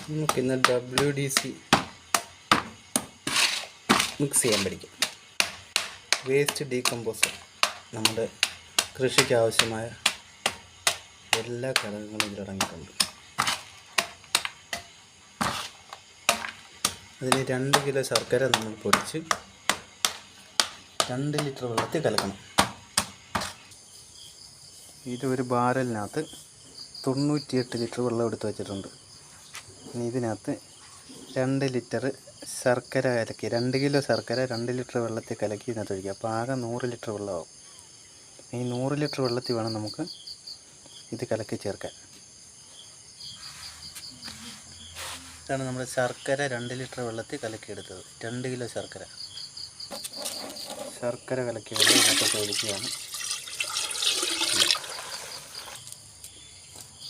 നമുക്കിന്ന് WDC mix ചെയ്യാൻ പഠിക്കും. വേസ്റ്റ് ഡീകമ്പോസർ നമ്മുടെ കൃഷിക്ക് ആവശ്യമായ എല്ലാ ഘടകങ്ങളും ഇതിലടങ്ങിയിട്ടുണ്ട്. അതിന് 2 കിലോ ശർക്കര നമ്മൾ പൊടിച്ച് 2 ലിറ്റർ വെള്ളത്തിൽ കലക്കണം. ഇതൊരു ബാരലിനകത്ത് 98 ലിറ്റർ വെള്ളം എടുത്ത് വെച്ചിട്ടുണ്ട്. ഇനി ഇതിനകത്ത് 2 ലിറ്റർ ശർക്കര കലക്കി, 2 കിലോ ശർക്കര 2 ലിറ്റർ വെള്ളത്തിൽ കലക്കി ഇതിനകത്ത് ഒഴിക്കുക. അപ്പോൾ ആകെ 100 ലിറ്റർ വെള്ളമാവും. ഈ 100 ലിറ്റർ വെള്ളത്തിൽ വേണം നമുക്ക് ഇത് കലക്കി ചേർക്കാൻ. ഇതാണ് നമ്മുടെ ശർക്കര 2 ലിറ്റർ വെള്ളത്തിൽ കലക്കിയെടുത്തത്. 2 കിലോ ശർക്കര കലക്കി വെള്ളം ഇതിനകത്ത് ഒഴിക്കുകയാണ്.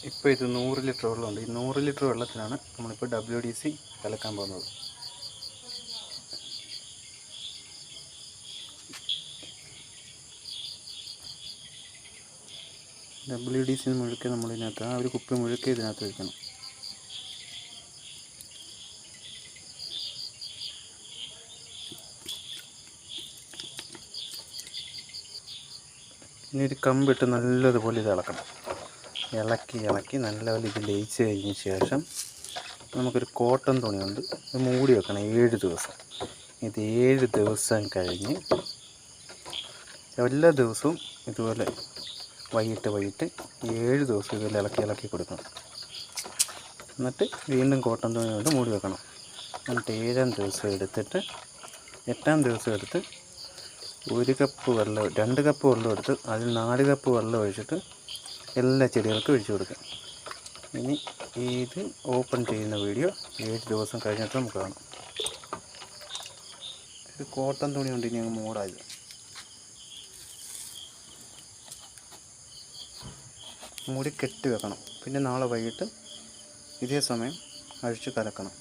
ഇപ്പോൾ ഇത് 100 ലിറ്റർ വെള്ളമുണ്ട്. ഈ 100 ലിറ്റർ വെള്ളത്തിലാണ് നമ്മളിപ്പോൾ WDC കലക്കാൻ പോകുന്നത്. WDC മുഴുക്കെ നമ്മളിതിനകത്ത് ആ ഒരു കുപ്പി മുഴുക്കെ ഇതിനകത്ത് വയ്ക്കണം. ഇനി ഒരു കമ്പിട്ട് നല്ലതുപോലെ ഇത് ഇളക്കണം. ഇളക്കി നല്ലപോലെ ഇത് ലയിച്ച് കഴിഞ്ഞ ശേഷം നമുക്കൊരു കോട്ടൺ തുണിയുണ്ട്, ഇത് മൂടി വെക്കണം 7 ദിവസം. ഇത് 7 ദിവസം കഴിഞ്ഞ് എല്ലാ ദിവസവും ഇതുപോലെ വൈകിട്ട് 7 ദിവസം ഇതുപോലെ ഇളക്കി കൊടുക്കണം. എന്നിട്ട് വീണ്ടും കോട്ടൺ തുണി കൊണ്ട് മൂടി വെക്കണം. എന്നിട്ട് 7-ാം ദിവസം എടുത്തിട്ട് 8-ാം ദിവസം എടുത്ത് 1 കപ്പ് വെള്ളം, 2 കപ്പ് വെള്ളം എടുത്ത് അതിൽ 4 കപ്പ് വെള്ളം ഒഴിച്ചിട്ട് എല്ലാ ചെടികൾക്കും ഒഴിച്ചു കൊടുക്കുക. ഇനി ഇത് ഓപ്പൺ ചെയ്യുന്ന വീഡിയോ 7 ദിവസം കഴിഞ്ഞിട്ട് നമുക്ക് കാണാം. ഇത് കോട്ടൺ തുണി കൊണ്ട് ഇനി അങ്ങ് മൂടായത്. മൂടി കെട്ടി വെക്കണം. പിന്നെ നാളെ വൈകിട്ട് ഇതേ സമയം അഴിച്ച് കലക്കണം.